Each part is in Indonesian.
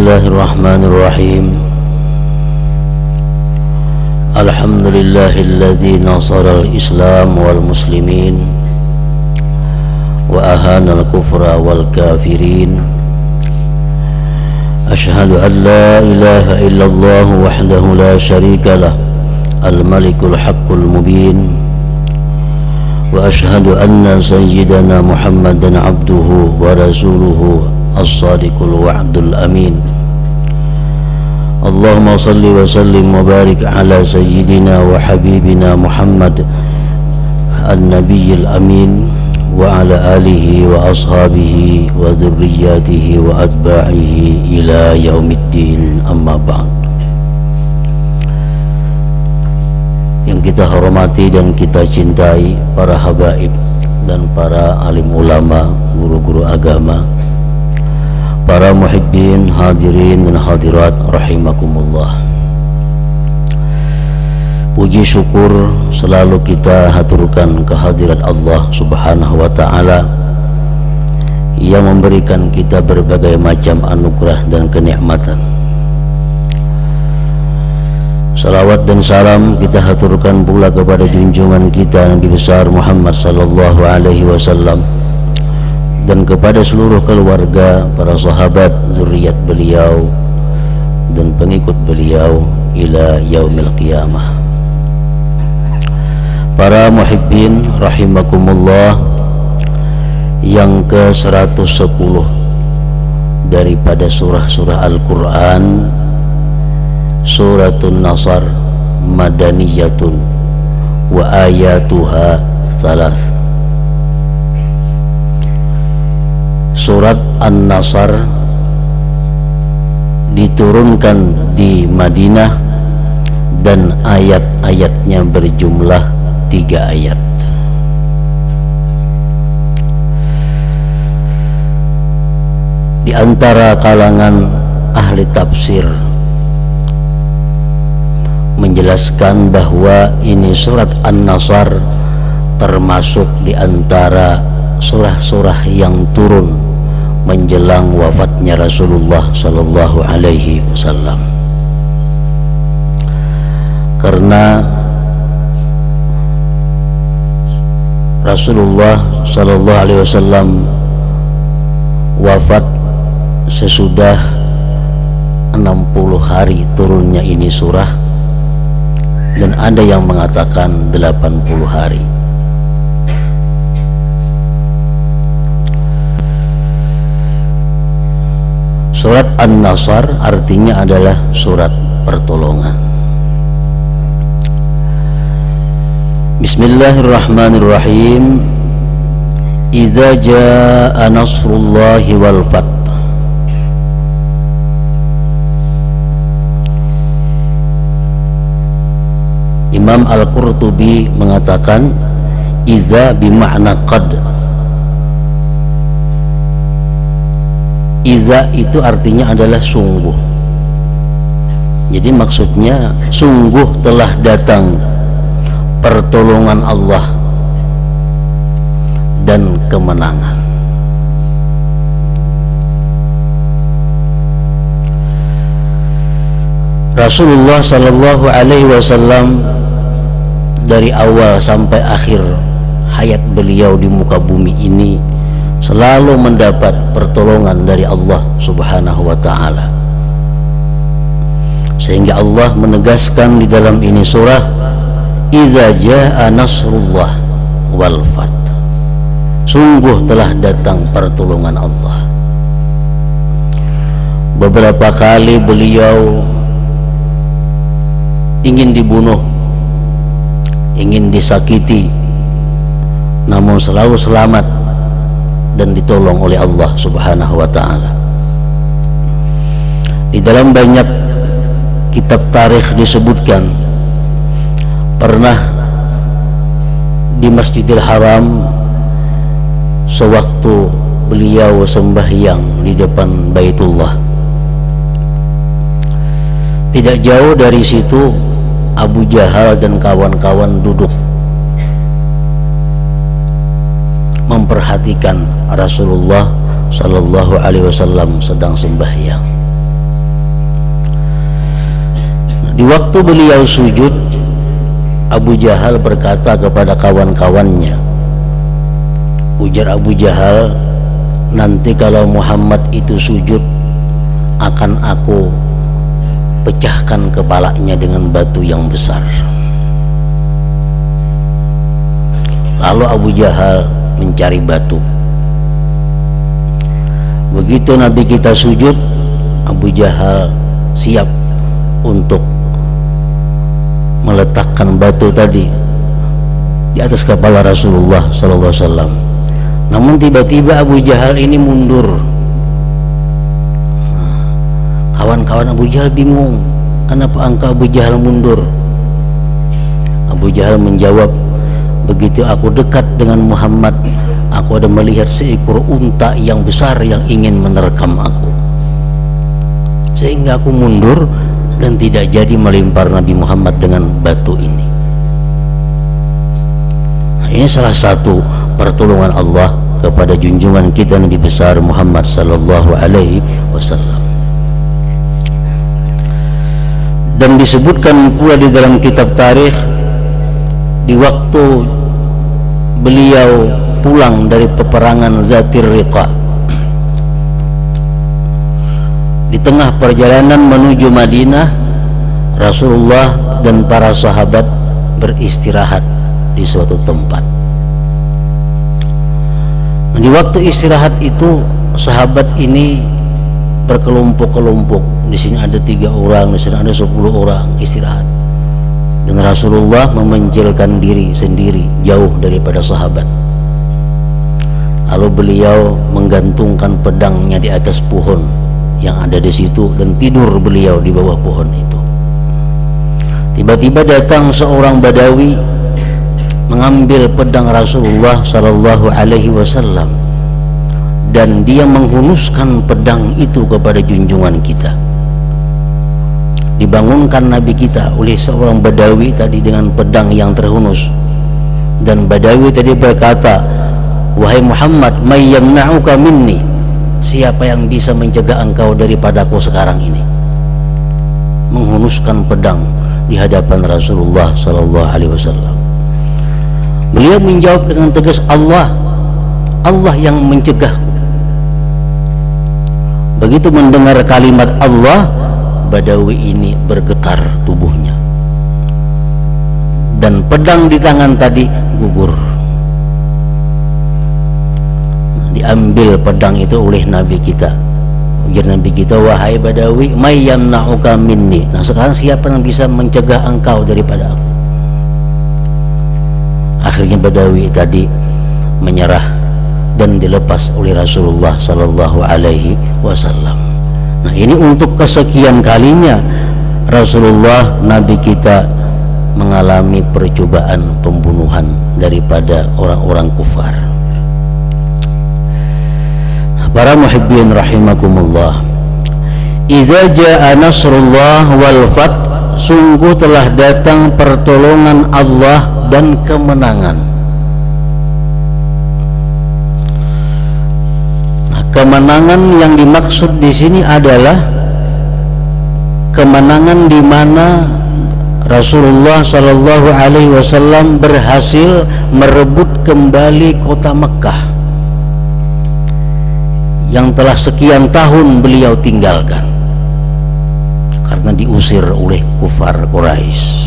Bismillahirrahmanirrahim. Alhamdulillahilladzi nasara al-islam wal muslimin wa ahana al-kufra wal kafirin. Ashhadu an la ilaha illallah wahdahu la syarika lah, al-malikul haqqul mubin. Wa ashhadu anna sayyidana Muhammadan abduhu wa rasuluhu as-sadiqul wa'dul amin. Allahumma salli wa sallim wa barik ala sayyidina wa habibina Muhammad an-nabiyil amin wa ala alihi wa ashabihi wa dhurriyyatihi wa atba'ihi ila yaumiddin, amma ba'd. Yang kita hormati dan kita cintai para habaib dan para alim ulama, guru-guru agama, para muhibbin, hadirin dan hadirat rahimakumullah. Puji syukur selalu kita haturkan kehadirat Allah subhanahu wa ta'ala yang memberikan kita berbagai macam anugerah dan kenikmatan. Salawat dan salam kita haturkan pula kepada junjungan kita Nabi besar Muhammad sallallahu alaihi wasallam dan kepada seluruh keluarga, para sahabat, zuriat beliau dan pengikut beliau ila yaumil qiyamah. Para muhibbin rahimakumullah, yang ke-110 daripada surah-surah Al-Quran, Suratun Nasr, madaniyatun wa ayatuha thalath. Surat An-Nasr diturunkan di Madinah dan ayat-ayatnya berjumlah 3 ayat. Di antara kalangan ahli tafsir menjelaskan bahwa ini surat An-Nasr termasuk di antara surah-surah yang turun menjelang wafatnya Rasulullah sallallahu alaihi wasallam, karena Rasulullah sallallahu alaihi wasallam wafat sesudah 60 hari turunnya ini surah, dan ada yang mengatakan 80 hari. Surat An-Nasr artinya adalah surat pertolongan. Bismillahirrahmanirrahim. Idza jaa nasrullahi wal fath. Imam Al-Qurtubi mengatakan idza bimakna qad. Idza itu artinya adalah sungguh. Jadi maksudnya sungguh telah datang pertolongan Allah dan kemenangan. Rasulullah sallallahu alaihi wasallam dari awal sampai akhir hayat beliau di muka bumi ini selalu mendapat pertolongan dari Allah subhanahu wa ta'ala, sehingga Allah menegaskan di dalam ini surah idza jaa nasrullah wal fath, sungguh telah datang pertolongan Allah. Beberapa kali beliau ingin dibunuh, ingin disakiti, namun selalu selamat dan ditolong oleh Allah subhanahu wa ta'ala. Di dalam banyak kitab tarikh disebutkan pernah di Masjidil Haram sewaktu beliau sembahyang di depan Baitullah, tidak jauh dari situ Abu Jahal dan kawan-kawan duduk memperhatikan Rasulullah Sallallahu Alaihi Wasallam sedang sembahyang. Di waktu beliau sujud, Abu Jahal berkata kepada kawan-kawannya, ujar Abu Jahal, nanti kalau Muhammad itu sujud akan aku pecahkan kepalanya dengan batu yang besar. Lalu Abu Jahal mencari batu. Begitu Nabi kita sujud, Abu Jahal siap untuk meletakkan batu tadi di atas kepala Rasulullah SAW. Namun tiba-tiba Abu Jahal ini mundur. Kawan-kawan Abu Jahal bingung, kenapa engkau Abu Jahal mundur? Abu Jahal menjawab, begitu aku dekat dengan Muhammad, aku ada melihat seekor unta yang besar yang ingin menerkam aku, sehingga aku mundur dan tidak jadi melempar Nabi Muhammad dengan batu ini. Nah, ini salah satu pertolongan Allah kepada junjungan kita Nabi besar Muhammad sallallahu alaihi wasallam. Dan disebutkan pula di dalam kitab tarikh, di waktu beliau pulang dari peperangan Zatir Riqa, di tengah perjalanan menuju Madinah, Rasulullah dan para sahabat beristirahat di suatu tempat. Di waktu istirahat itu, sahabat ini berkelompok-kelompok. Di sini ada 3 orang, di sini ada 10 orang istirahat. Dan Rasulullah memenjilkan diri sendiri jauh daripada sahabat. Lalu beliau menggantungkan pedangnya di atas pohon yang ada di situ dan tidur beliau di bawah pohon itu. Tiba-tiba datang seorang Badawi mengambil pedang Rasulullah sallallahu alaihi wasallam dan dia menghunuskan pedang itu kepada junjungan kita. Dibangunkan Nabi kita oleh seorang Badawi tadi dengan pedang yang terhunus, dan Badawi tadi berkata, wahai Muhammad, may yamna'uka minni, siapa yang bisa mencegah engkau daripadaku sekarang ini? Menghunuskan pedang di hadapan Rasulullah sallallahu alaihi wasallam. Beliau menjawab dengan tegas, Allah yang mencegahku. Begitu mendengar kalimat Allah, Badawi ini bergetar tubuhnya dan pedang di tangan tadi gugur. Diambil pedang itu oleh Nabi kita. Ujar Nabi kita, wahai Badawi, may yamna'uka minni. Nah, sekarang siapa yang bisa mencegah engkau daripada aku? Akhirnya Badawi tadi menyerah dan dilepas oleh Rasulullah sallallahu alaihi wasallam. Nah, ini untuk kesekian kalinya Rasulullah Nabi kita mengalami percobaan pembunuhan daripada orang-orang kufar. Para muhibbin rahimakumullah, idza jaa nasrullah wal fath, sungguh telah datang pertolongan Allah dan kemenangan. Kemenangan yang dimaksud di sini adalah kemenangan di mana Rasulullah Shallallahu Alaihi Wasallam berhasil merebut kembali kota Mekkah yang telah sekian tahun beliau tinggalkan karena diusir oleh kufar Quraisy.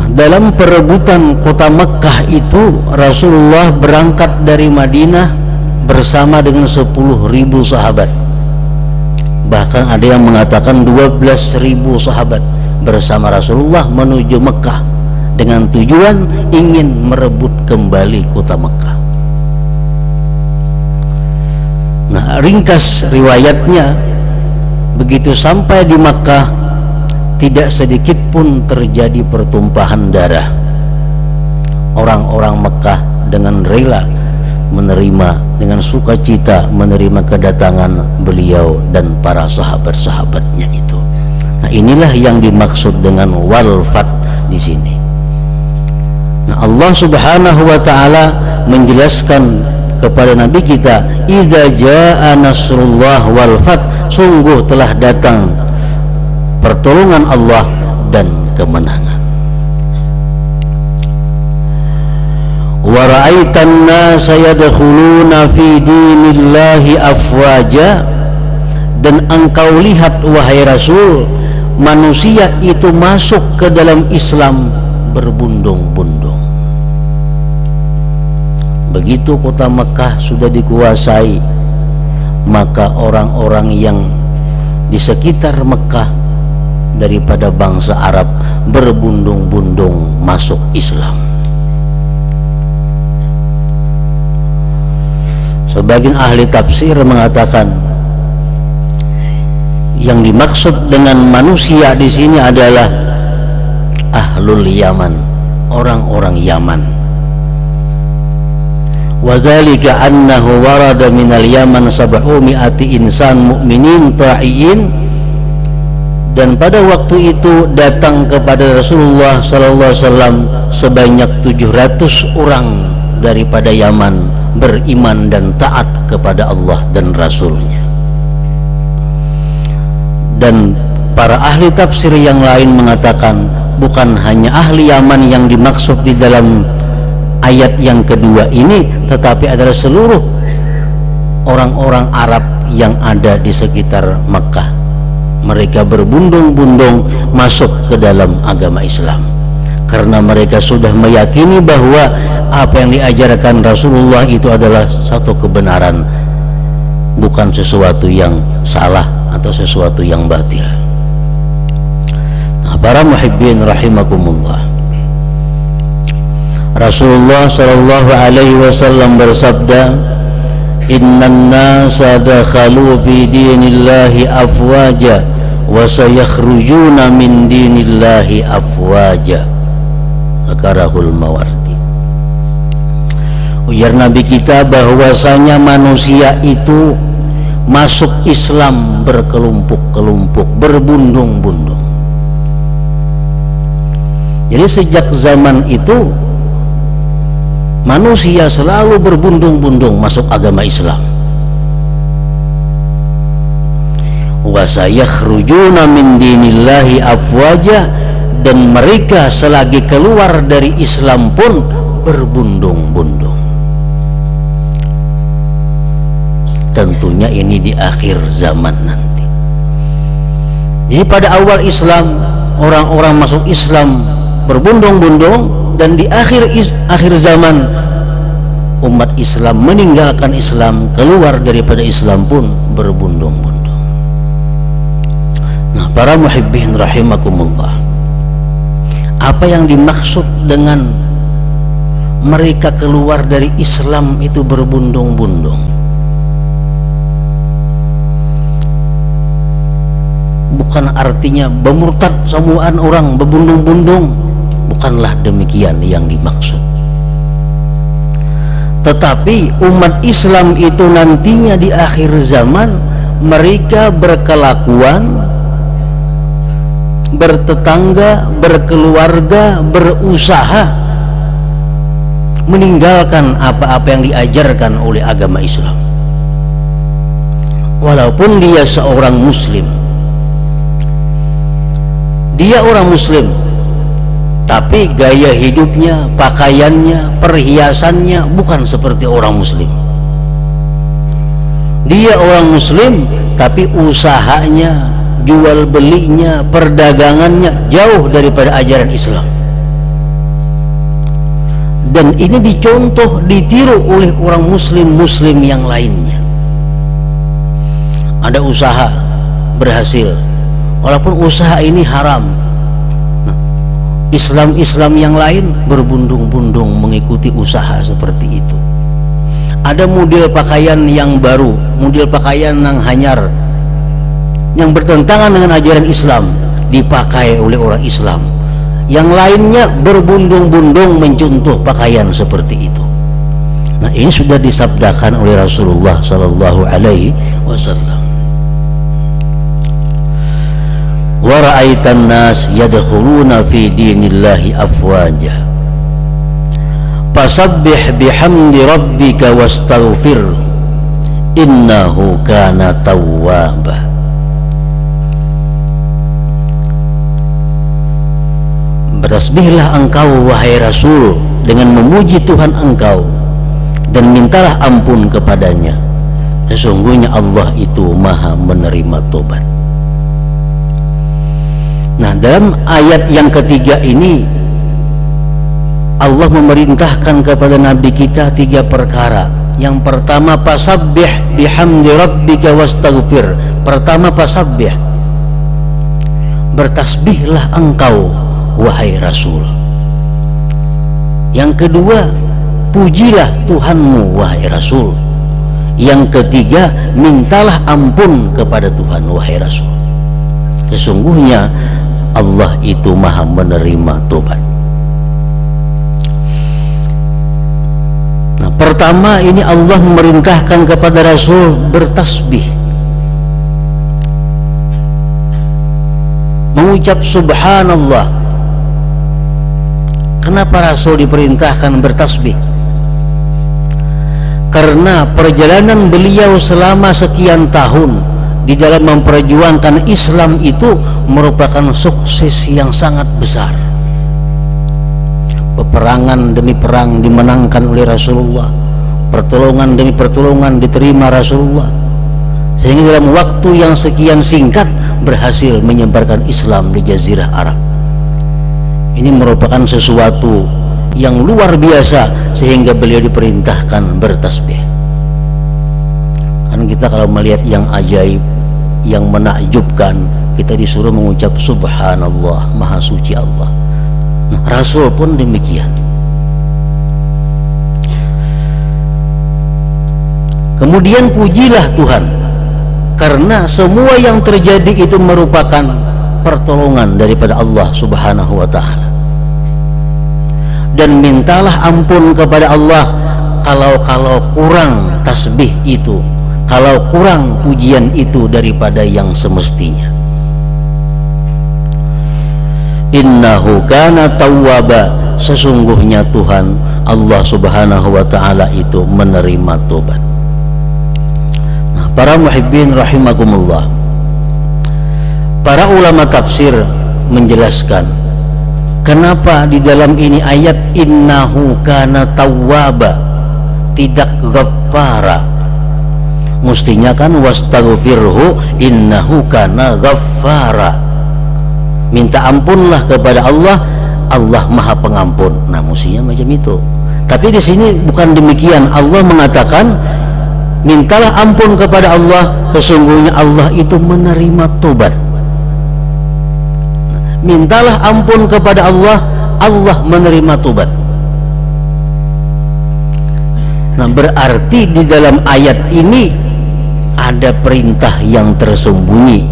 Dalam perebutan kota Mekkah itu, Rasulullah berangkat dari Madinah bersama dengan 10.000 sahabat. Bahkan ada yang mengatakan 12.000 sahabat bersama Rasulullah menuju Mekkah dengan tujuan ingin merebut kembali kota Mekkah. Nah, ringkas riwayatnya, begitu sampai di Mekkah, tidak sedikit pun terjadi pertumpahan darah. Orang-orang Mekkah dengan rela menerima, dengan sukacita menerima kedatangan beliau dan para sahabat-sahabatnya itu. Nah, inilah yang dimaksud dengan wal fath di sini. Nah, Allah Subhanahu wa taala menjelaskan kepada Nabi kita, idza jaa nasrullah wal fath, sungguh telah datang pertolongan Allah dan kemenangan. Wa ra'aitan nasa yadkhuluna fi dinillahi afwaja, dan engkau lihat wahai Rasul, manusia itu masuk ke dalam Islam berbundung-bundung. Begitu kota Mekah sudah dikuasai, maka orang-orang yang di sekitar Mekah daripada bangsa Arab berbundung-bundung masuk Islam. Sebagian ahli tafsir mengatakan yang dimaksud dengan manusia di sini adalah ahlul Yaman, orang-orang Yaman. Wa dzalika annahu warada minal Yaman 700 insan mu'minin ta'iin, dan pada waktu itu datang kepada Rasulullah sallallahu alaihi wasallam sebanyak 700 orang daripada Yaman beriman dan taat kepada Allah dan Rasulnya. Dan para ahli tafsir yang lain mengatakan bukan hanya ahli Yaman yang dimaksud di dalam ayat yang kedua ini, tetapi adalah seluruh orang-orang Arab yang ada di sekitar Mekah. Mereka berbundung-bundung masuk ke dalam agama Islam karena mereka sudah meyakini bahwa apa yang diajarkan Rasulullah itu adalah satu kebenaran, bukan sesuatu yang salah atau sesuatu yang batil. Nah, para muhibbin rahimakumullah, Rasulullah sallallahu alaihi wasallam bersabda, "Innan nasa dakhalu fi dinillahi afwaja wa sayakhrujuna min dinillahi afwaja." Zakarahul Mawardi. Ujar Nabi kita bahwasanya manusia itu masuk Islam berkelompok-kelompok, berbundung-bundung. Jadi sejak zaman itu manusia selalu berbundung-bundung masuk agama Islam. Wa sayakhrujuna min dinillahi afwaja, dan mereka selagi keluar dari Islam pun berbundung-bundung. Tentunya ini di akhir zaman nanti. Jadi pada awal Islam orang-orang masuk Islam berbundung-bundung, dan di akhir zaman umat Islam meninggalkan Islam, keluar daripada Islam pun berbundung-bundung. Nah, para muhibbin rahimakumullah, apa yang dimaksud dengan mereka keluar dari Islam itu berbundung-bundung? Bukan artinya bermurtad semuaan orang berbundung-bundung, bukanlah demikian yang dimaksud. Tetapi umat Islam itu nantinya di akhir zaman mereka berkelakuan, bertetangga, berkeluarga, berusaha meninggalkan apa-apa yang diajarkan oleh agama Islam. Walaupun dia seorang muslim, dia orang muslim, tapi gaya hidupnya, pakaiannya, perhiasannya bukan seperti orang muslim. Dia orang muslim, tapi usahanya, jual belinya, perdagangannya jauh daripada ajaran Islam. Dan ini dicontoh, ditiru oleh orang muslim-muslim yang lainnya. Ada usaha berhasil, walaupun usaha ini haram. Islam-Islam yang lain berbundung-bundung mengikuti usaha seperti itu. Ada model pakaian yang baru, model pakaian yang hanyar, yang bertentangan dengan ajaran Islam, dipakai oleh orang Islam. Yang lainnya berbundung-bundung mencontoh pakaian seperti itu. Nah, ini sudah disabdakan oleh Rasulullah sallallahu alaihi wasallam. Wa ra'aitan nas yadkhuluna fi dinillahi afwaja fasabbih bihamdi rabbika wastaghfirhu innahu kana tawwaba. Bertasbihlah engkau wahai Rasul dengan memuji Tuhan engkau dan mintalah ampun kepadanya, sesungguhnya Allah itu maha menerima tobat. Nah, dalam ayat yang ketiga ini Allah memerintahkan kepada Nabi kita 3 perkara. Yang pertama, fasabbih bihamdi rabbika wastaghfir. Pertama, fasabbih, bertasbihlah engkau wahai Rasul. Yang kedua, pujilah Tuhanmu wahai Rasul. Yang ketiga, mintalah ampun kepada Tuhan wahai Rasul, sesungguhnya Allah itu maha menerima tobat. Nah, pertama ini Allah memerintahkan kepada Rasul bertasbih, mengucap subhanallah. Kenapa Rasul diperintahkan bertasbih? Karena perjalanan beliau selama sekian tahun di dalam memperjuangkan Islam itu merupakan sukses yang sangat besar. Peperangan demi perang dimenangkan oleh Rasulullah, pertolongan demi pertolongan diterima Rasulullah, sehingga dalam waktu yang sekian singkat berhasil menyebarkan Islam di Jazirah Arab. Ini merupakan sesuatu yang luar biasa sehingga beliau diperintahkan bertasbih. Kan kita kalau melihat yang ajaib, yang menakjubkan, kita disuruh mengucap subhanallah, maha suci Allah. Nah, Rasul pun demikian. Kemudian pujilah Tuhan, karena semua yang terjadi itu merupakan pertolongan daripada Allah Subhanahu wa ta'ala. Dan mintalah ampun kepada Allah kalau kurang tasbih itu, kalau kurang pujian itu daripada yang semestinya. Innahu kana tawwaba, sesungguhnya Tuhan Allah Subhanahu wa ta'ala itu menerima tobat. Nah, para muhibbin rahimakumullah, para ulama tafsir menjelaskan kenapa di dalam ini ayat innahu kana tawwaba, tidak ghaffara. Mestinya kan wastaghfirhu innahu kana ghaffara, minta ampunlah kepada Allah, Allah maha pengampun. Nah, mestinya macam itu. Tapi di sini bukan demikian. Allah mengatakan mintalah ampun kepada Allah, sesungguhnya Allah itu menerima tobat. Mintalah ampun kepada Allah, Allah menerima tobat. Nah, berarti di dalam ayat ini ada perintah yang tersembunyi.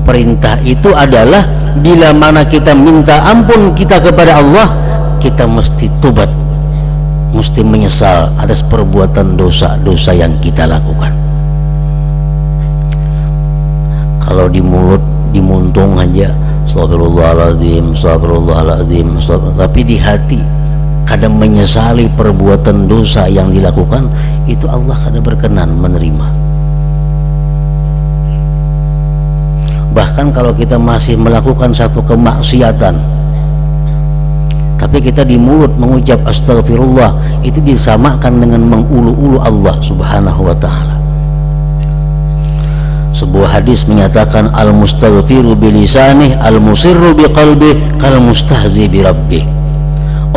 Perintah itu adalah bila mana kita minta ampun kita kepada Allah, kita mesti tobat, mesti menyesal atas perbuatan dosa-dosa yang kita lakukan. Kalau di mulut dimuntung aja astagfirullahaladzim, astagfirullahaladzim, tapi di hati kadang menyesali perbuatan dosa yang dilakukan, itu Allah kadang berkenan menerima. Bahkan kalau kita masih melakukan satu kemaksiatan, tapi kita di mulut mengucap astagfirullah, itu disamakan dengan mengulu-ulu Allah Subhanahu wa ta'ala. Sebuah hadis menyatakan al-mustaghfiru bilisanih al-musirru biqalbih kal mustahzi birabbih.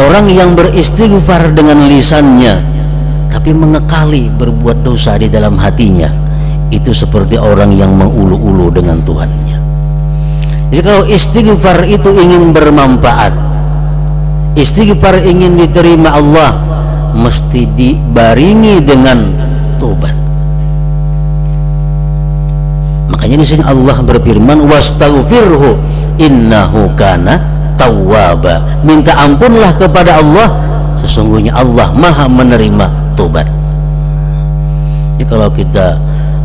Orang yang beristighfar dengan lisannya tapi mengekali berbuat dosa di dalam hatinya, itu seperti orang yang mengulu-ulu dengan Tuhannya. Jadi kalau istighfar itu ingin bermanfaat, istighfar ingin diterima Allah, mesti dibaringi dengan tobat. Makanya di sini Allah berfirman wastaghfirhu innahu kana tawwaba, minta ampunlah kepada Allah, sesungguhnya Allah maha menerima tobat. Jadi kalau kita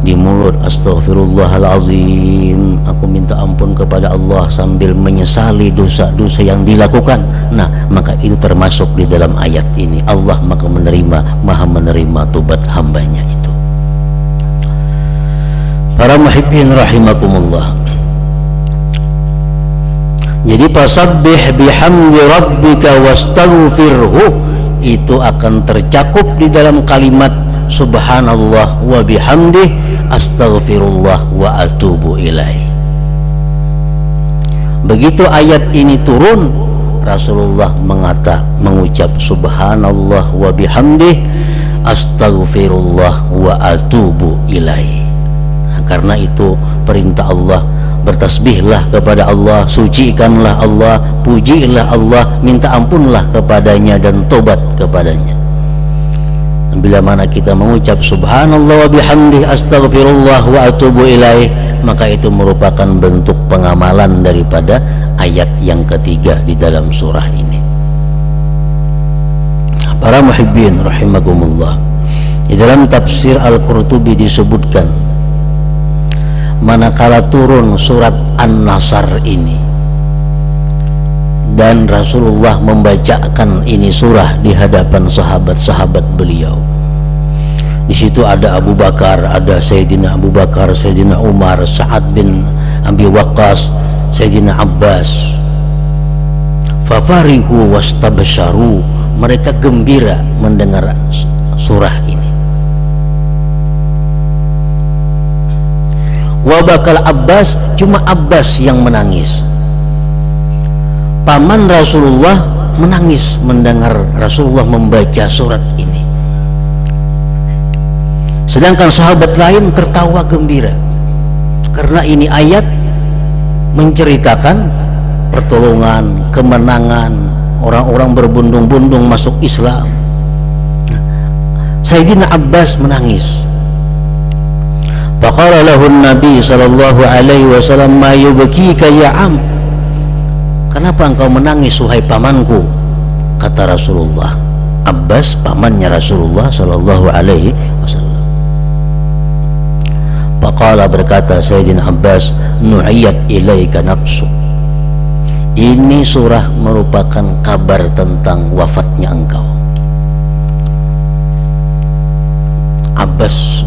di mulut astaghfirullahalazim, aku minta ampun kepada Allah sambil menyesali dosa-dosa yang dilakukan, nah maka itu termasuk di dalam ayat ini. Allah maka maha menerima tobat hambanya itu. Para muhibbin rahimakumullah, Jadi fasabbih bihamdi rabbika wastaghfirhu, itu akan tercakup di dalam kalimat subhanallah wa bihamdih astaghfirullah wa atubu ilaih. Begitu ayat ini turun, Rasulullah mengucap subhanallah wa bihamdih astaghfirullah wa atubu ilaih. Karena itu perintah Allah, bertasbihlah kepada Allah, sucikanlah Allah, pujilah Allah, minta ampunlah kepadanya dan tobat kepadanya. Bila mana kita mengucap subhanallah wa bihamdih astaghfirullah wa atubu ilaih, maka itu merupakan bentuk pengamalan daripada ayat yang ketiga di dalam surah ini. Para muhibbin rahimakumullah, di dalam tafsir Al-Qurtubi disebutkan, manakala turun surat An-Nasr ini dan Rasulullah membacakan ini surah di hadapan sahabat-sahabat beliau, di situ ada Abu Bakar, ada Sayyidina Abu Bakar, Sayyidina Umar, Sa'ad bin Abi Waqqas, Sayyidina Abbas. Fafarihu wastabsharu, mereka gembira mendengar surah ini. Wabakal Abbas, cuma Abbas yang menangis. Paman Rasulullah menangis mendengar Rasulullah membaca surat ini. Sedangkan sahabat lain tertawa gembira, karena ini ayat menceritakan pertolongan, kemenangan, orang-orang berbondong-bondong masuk Islam. Sayyidina Abbas menangis. Faqala lahu Nabi sallallahu alaihi wasallam, ma yubkika ya am? Kenapa engkau menangis wahai pamanku? Kata Rasulullah. Abbas pamannya Rasulullah sallallahu alaihi wasallam. Faqala, berkata Sayyidina Abbas, nu'iyat ilaika nafsu. Ini surah merupakan kabar tentang wafatnya engkau. Abbas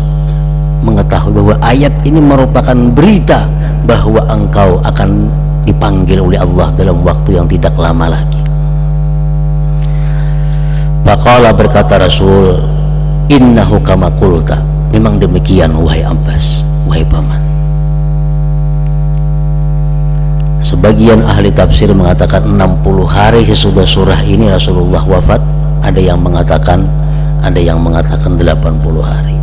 mengetahui bahwa ayat ini merupakan berita bahwa engkau akan dipanggil oleh Allah dalam waktu yang tidak lama lagi. Faqala, berkata Rasul, innahu kama qulta, memang demikian wahai Abbas, wahai paman. Sebagian ahli tafsir mengatakan 60 hari sesudah surah ini Rasulullah wafat, ada yang mengatakan 80 hari.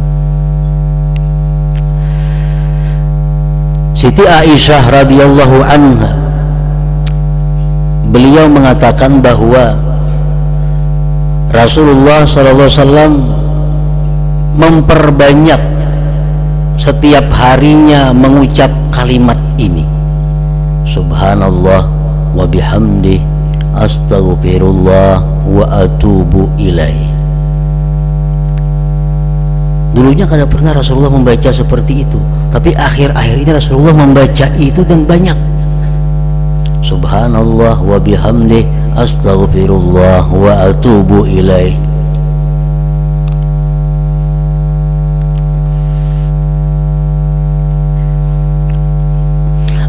Siti Aisyah radhiyallahu anha, beliau mengatakan bahwa Rasulullah sallallahu alaihi wasallam memperbanyak setiap harinya mengucap kalimat ini, subhanallah wa bihamdih astaghfirullah wa atubu ilaih. Dulunya kada pernah Rasulullah membaca seperti itu, tapi akhir-akhir ini Rasulullah membaca itu dan banyak. Subhanallah wa bihamdih astaghfirullah wa atubu ilaih.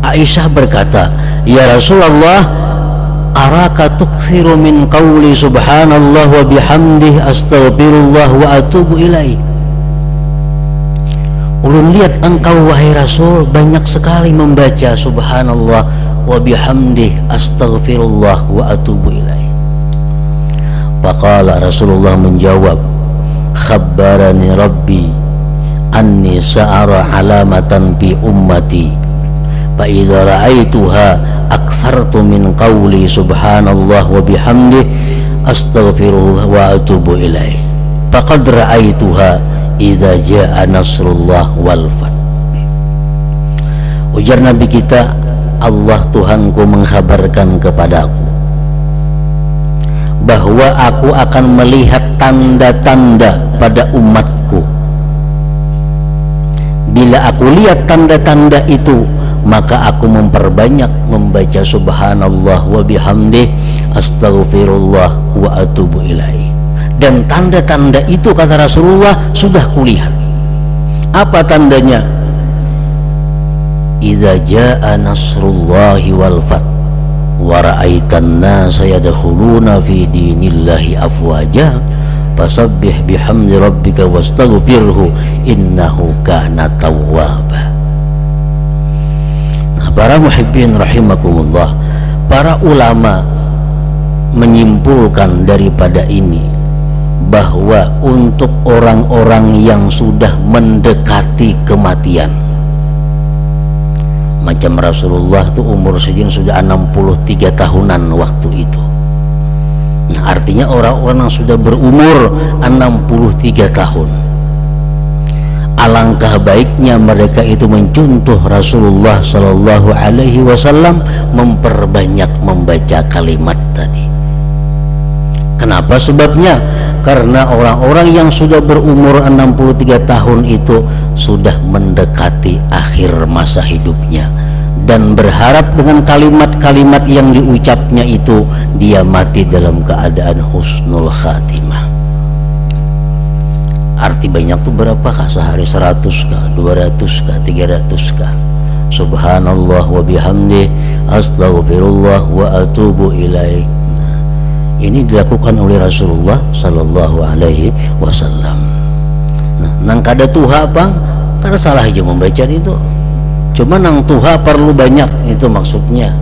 Aisyah berkata, ya Rasulullah, araka tuksiru min qawli subhanallah wa bihamdih astaghfirullah wa atubu ilaih. Ulun lihat engkau wahai Rasul banyak sekali membaca subhanallah wa bihamdih astaghfirullah wa atubu ilaih. Faqala, Rasulullah menjawab, khabbarani rabbi anni sa'ara alamatan bi ummati fa idza ra'aituha aktsartu min qawli subhanallah wa bihamdih astaghfirullah wa atubu ilaih. Faqad ra'aituha idza jaa nasrullah wal fath. Ujar Nabi kita, Allah Tuhanku mengkhabarkan kepadaku bahwa aku akan melihat tanda-tanda pada umatku. Bila aku lihat tanda-tanda itu, maka aku memperbanyak membaca subhanallah wa bihamdih astaghfirullah wa atubu ilaih. Dan tanda-tanda itu, kata Rasulullah, sudah kulihat. Apa tandanya? Idza jaa nasrullahi wal fath. wa ra'aitan nasa yadkhuluna fi dinillahi afwaja fasabbih bihamdi rabbika wastaghfirhu innahu kana tawwaba. Nah, para muhibbin rahimakumullah, para ulama menyimpulkan daripada ini bahwa untuk orang-orang yang sudah mendekati kematian, macam Rasulullah tuh umur segini sudah 63 tahunan waktu itu. Nah, artinya orang-orang yang sudah berumur 63 tahun, alangkah baiknya mereka itu mencontoh Rasulullah Sallallahu Alaihi Wasallam, memperbanyak membaca kalimat tadi. Kenapa sebabnya? Karena orang-orang yang sudah berumur 63 tahun itu sudah mendekati akhir masa hidupnya, dan berharap dengan kalimat-kalimat yang diucapnya itu dia mati dalam keadaan husnul khatimah. Arti banyak tuh berapakah sehari? 100 kah, 200 kah, 300 kah? Subhanallah wa bihamdi astaghfirullah wa atubu ilaih. Ini dilakukan oleh Rasulullah Sallallahu Alaihi Wasallam. Nah, nang kada tuha apa? Karena salah aja membaca itu. Cuma nang tuha perlu banyak, itu maksudnya.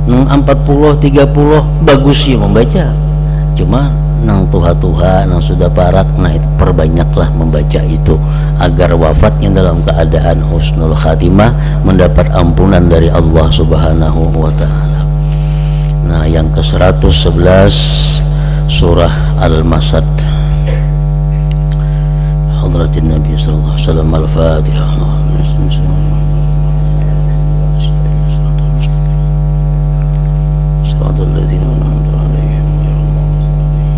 Nang 40, 30 bagus ya membaca. Cuma nang tuha-tuha, nang sudah parak, nah itu perbanyaklah membaca itu agar wafatnya dalam keadaan husnul khatimah, mendapat ampunan dari Allah Subhanahu wa Ta'ala. Nah, yang ke-111 surah Al-Masad. Hadratin Nabi sallallahu alaihi wasallam. Al-Fatihah. Shiratal ladzina an'amta 'alaihim ghairil maghdubi 'alaihim.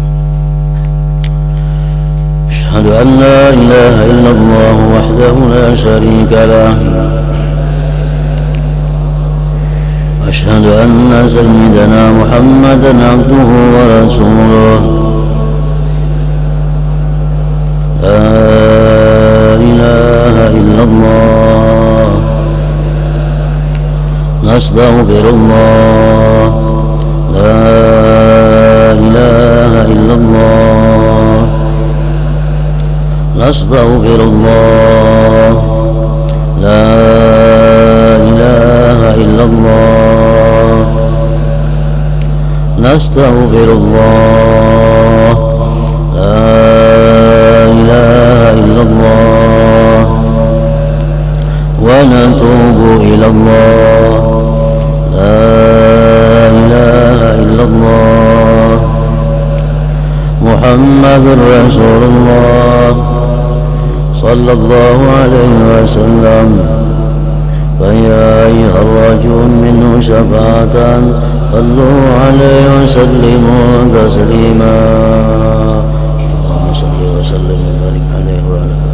Asyhadu an la ilaha illallah wahdahu la syarika lah. أشهد أن سيدنا محمدا عبده ورسوله. لا إله إلا الله نستغفر الله. لا إله إلا الله نستغفر الله. لا إله إلا الله نستغفر الله. لا إله إلا الله ونتوب إلى الله. لا إله إلا الله محمد رسول الله صلى الله عليه وسلم. فيا أيها الرجل منه شفاعة صلوا عليه وسلموا تسليما. اللهم صل وسلم وبارك عليه وعلى آله.